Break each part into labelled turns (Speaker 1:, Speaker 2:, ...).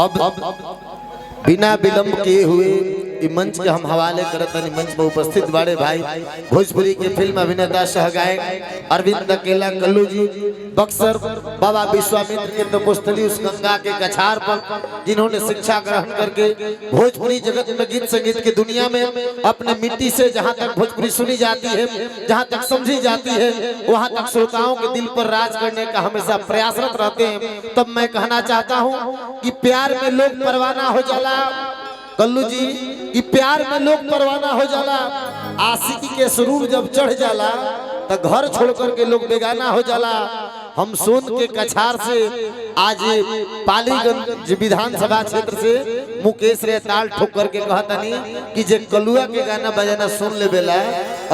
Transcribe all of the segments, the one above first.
Speaker 1: अब बिना विलंब किए हुए मंच के हम हवाले करते मंच में उपस्थित बड़े भाई भोजपुरी के फिल्म अभिनेता सह गायक अरविंद अकेला कल्लू जी बक्सर बाबा विश्वामित्र के तपोस्थली उस गंगा के कछार पर जिन्होंने शिक्षा ग्रहण करके भोजपुरी जगत में गीत संगीत की दुनिया में अपने मिट्टी से जहाँ तक भोजपुरी सुनी जाती है, जहाँ तक समझी जाती है, वहाँ तक श्रोताओं के दिल पर राज करने का हमेशा प्रयासरत रहते हैं। तब मैं कहना चाहता हूँ कि प्यार में लोग परवाना हो जाला कल्लू जी कि प्यार में लोग परवाना हो जाला, आशिकी के सुरूर जब चढ़ जाला तो घर छोड़ करके लोग बेगाना हो जाला। हम सोन के कछार से आज पालीगंज विधानसभा क्षेत्र से मुकेश रे ताल ठोक करके कहतनी कि जे कलुआ के गाना बजाना सुन ले बेला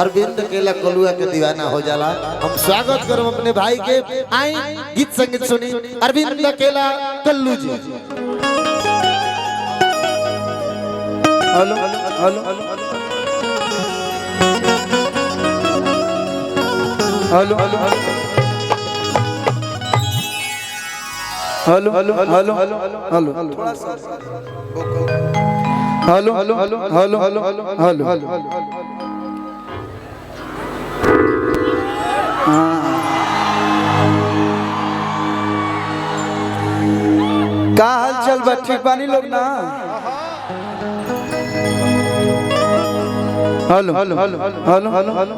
Speaker 1: अरविंद अकेला कलुआ के दीवाना हो जाला। हम स्वागत करो अपने भाई के, आई गीत संगीत सुनी अरविंद अकेला कल्लू जी।
Speaker 2: Hello hello hello hello hello hello hello hello hello थोड़ा सा hello hello hello hello hello का हाल चल बा? ठीक बानी लोग ना? Hello hello hello hello hello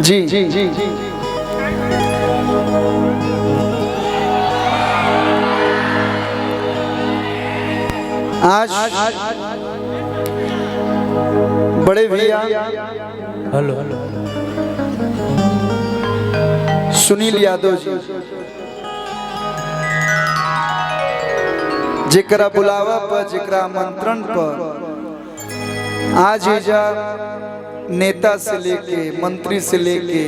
Speaker 2: जी जी जी जी आज बड़े भैया
Speaker 3: हेलो हेलो
Speaker 2: सुनील यादव जी जेकरा बुलावा पर जेकरा आमंत्रण पर आज इजा नेता से लेके मंत्री से लेके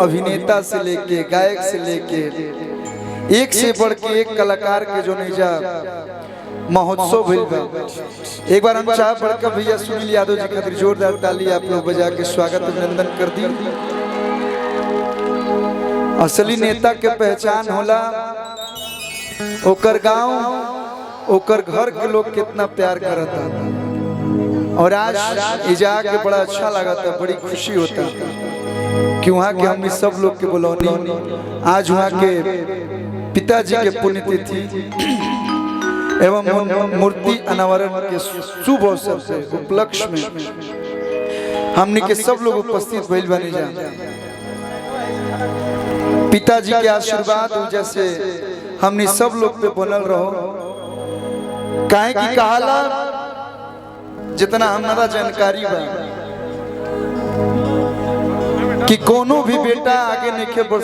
Speaker 2: अभिनेता से लेके गायक से लेके एक से बढ़ के एक कलाकार के जो निजा महोत्सव भइल बा। एक बार हम चाह बड़का भैया सुनील यादव जी खातिर जोरदार ताली आप लोग बजा के स्वागत अभिनंदन कर दी। असली नेता के पहचान होला ओकर गांव ओकर घर के लोग कितना प्यार करता। और आज इजा के बड़ा अच्छा लगा था, बड़ी खुशी होता कि वहाँ के हमने सब लोग के बुलौनी आज वहाँ के पिताजी के पुण्यतिथि एवं मूर्ति अनावरण के शुभ अवसर से उपलक्ष्य में हमने के सब लोग उपस्थित भइल बनी जा। पिताजी के आशीर्वाद जैसे हमने सब लोग पे बनल रहो। काहे की कहाला जितना हमारा जानकारी बा कि कोनो भी बेटा आगे नहीं बढ़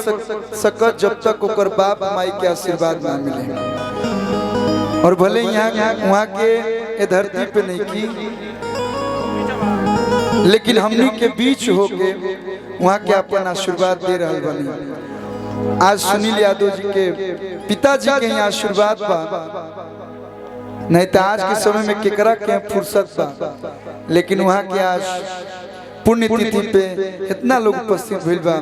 Speaker 2: सकत जब तक ओकर बाप माई के आशीर्वाद ना मिले। और भले यहाँ वहाँ के धरती पे नहीं की, लेकिन हमनी के बीच होके वहाँ के अपन आशीर्वाद दे रहा बनी। आज सुनील यादव जी के पिताजी के यहाँ आशीर्वाद बा, नहीं तो आज के समय में केकरा के फुर्सत बा, लेकिन वहाँ के आज पुण्यतिथि पे इतना लोग उपस्थित भइल बा।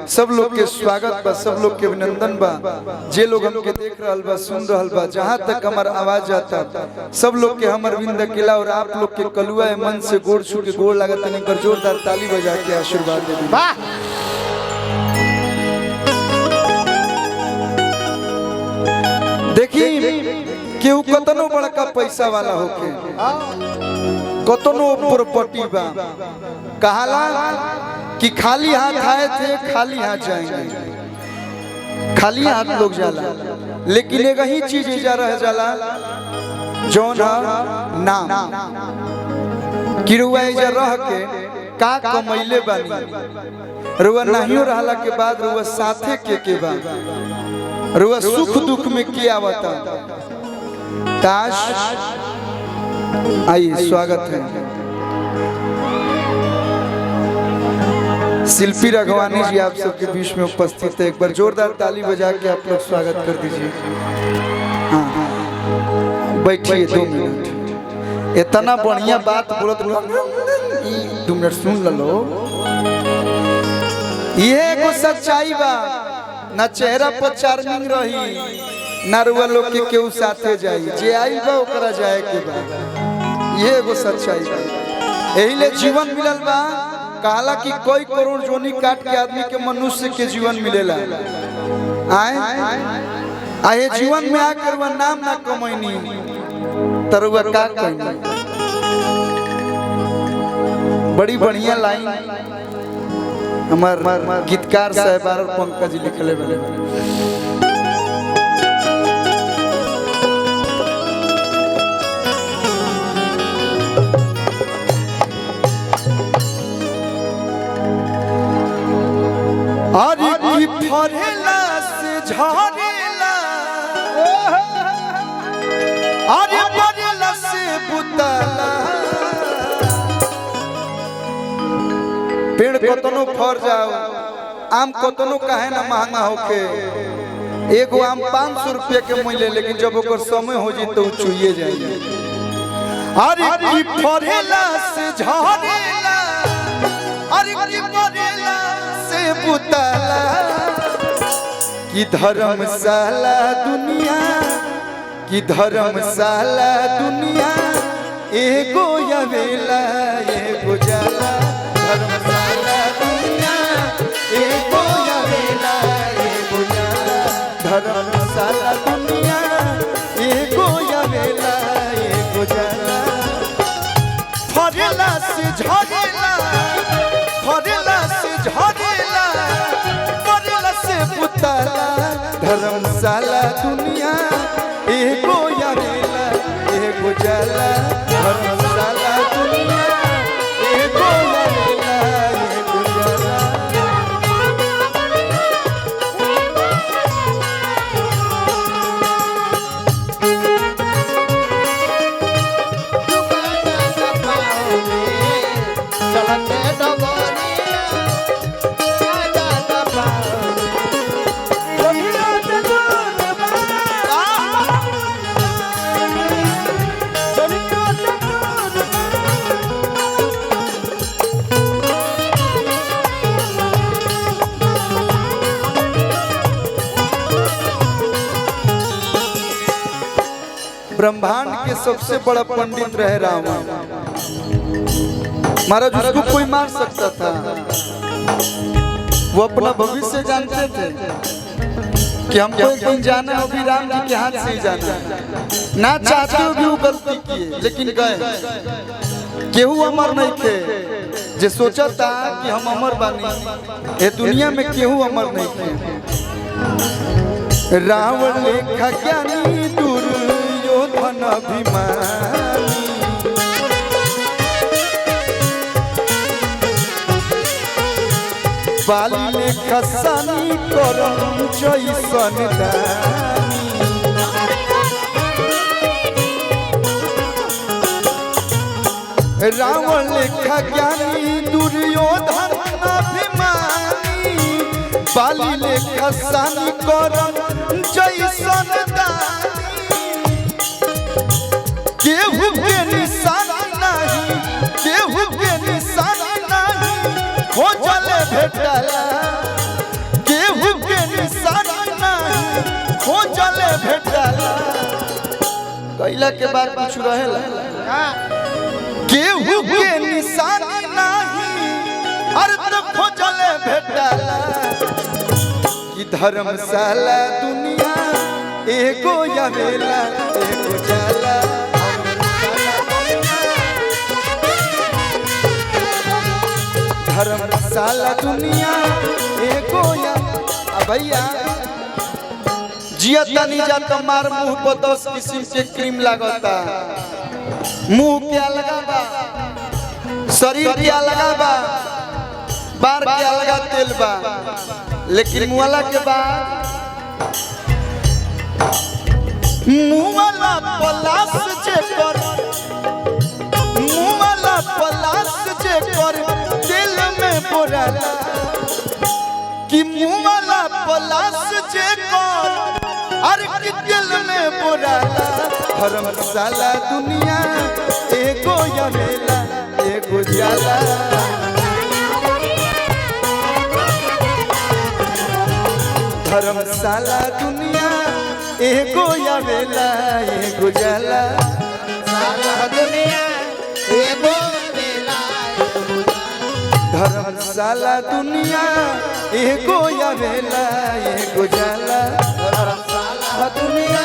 Speaker 2: सब लोग के स्वागत बा, सब लोग के अभिनंदन बा। जे लोग हमके देख रहल बा, सुन रहल बा, जहाँ तक हमार आवाज जाता सब लोग के हम अरविंद अकेला और आप लोग के कलुआ मन से गोड़ छू के गोड़ लागत है। जोरदार ताली बजा के आशीर्वाद दे दी। देखिए केहू कतनो बड़का पैसा वाला होके कतनो प्रॉपर्टी बा, कहाला कि खाली हाथ आए थे खाली हाथ जाएंगे। खाली हाथ लोग जाला, लेकिन एक ही चीज जा रह जाला जौन नाम कि रुआ इजा रह के का कमैले बानी। रुआ नहीं रहला के बाद रुआ साथे के बा, रुआ सुख दुख में के आवता। ताश आइए स्वागत है शिल्पी रघवानी जी आप सबके बीच में उपस्थित है। एक बार जोरदार ताली बजा के आप लोग स्वागत कर दीजिए। हाँ बैठिए 2 मिनट। इतना बढ़िया बात बोलत तनी 2 मिनट सुन लो। ये एगो सच्चाई बा, ना चेहरा पर चार्मिंग रही ना रुआ लोग के केहू साथे जाई, जे आई बा ओकरा जाए के बा। ये एगो सच्चाई बा। एही ले जीवन मिलल बा, कहला कि कोई करोड़ जोनी काट के आदमी के मनुष्य के जीवन मिलेला। आए जीवन में आकर वह नाम ना कमैनी तरुआ का कहनी। बड़ी बढ़िया लाइन हमार गीतकार साहब और पंकज लिखले बने। अरे की फरेला से झरेला, अरे फरेला से बुतला। पेड़ कतनो फर जाओ, आम कतनो काहे ना महंगा होके, एगो आम 500 रुपये के मिले, लेकिन जब ओकर समय हो जी तो चुइए जाए। अरे की फरेला से झरेला, अरे की फरेला से बुतला। की धर्मशाला दुनिया, की धर्मशाला दुनिया, एगो यवेला एगो जाला। धर्मशाला दुनिया एगो यवेला एगो जाला। धर्मशाला दुनिया एगो यवेला एगो जाला। फरेला से झरेला, फरेला से झरेला, फरेला से बुतला। धर्मशाला दुनिया एगो यवेला एगो जाला। धर्मशाला दुनिया एगो यवेला एगो जाला। ब्रह्मांड के सबसे बड़ा पंडित रहे रावण महाराज। उसको कोई मार सकता था, वो अपना भविष्य जानते थे कि हमको एक दिन जाना है, अभी राम जी के हाथ से ही जाना है। ना चाहते हुए भी वो गलती किए, लेकिन गए। केहू अमर नहीं थे, जे सोचा था कि हम अमर बानी, ये दुनिया में केहू अमर नहीं थे। रावण लेखा ज्ञानी दुर्योधन अभिमानी, बाली लेखा सानी करम जैसन दानी। रावण लेखा ज्ञानी दुर्योधन अभिमानी, बाली लेखा सानी करम जैसन दानी। केहू के निशान नहीं, केहू के निशान नहीं, खोजले भेटला। केहू के निशान नहीं, खोजले भेटला। कैला के बाद कुछ रहेला, केहू के निशान नहीं, अरे तो खोजले भेटला। कि धर्मशाला दुनिया एगो यवेला एगो जाला। धर्मशाला दुनिया एगो या भैया जियता नहीं जाता, मार मुंह पर 10 किस्म के क्रीम लगता। मुंह क्या लगा बा, शरीर क्या लगा बा, बार क्या लगा तेल बा, लेकिन मुआला के बाद मुआला पलास जे कर, मुआला पलास जे कर दिल में बोराला। कि मुआला पलास जे कर अरे कि दिल में बोराला। धर्मशाला दुनिया एगो यवेला एगो जाला धर्मशाला दुनिया एगो आवेला एगो जाला धर्मशाला दुनिया एगो आवेला एगो जाला धर्मशाला दुनिया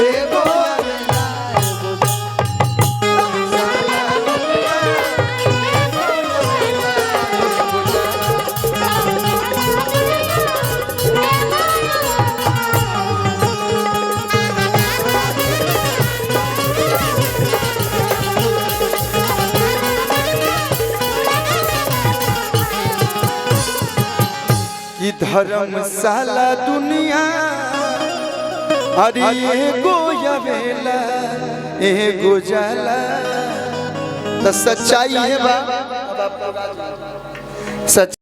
Speaker 2: एगो आवेला कि धर्मशाला दुनिया अरे एगो आवेला एगो जाला तो सच्चाई है बा सच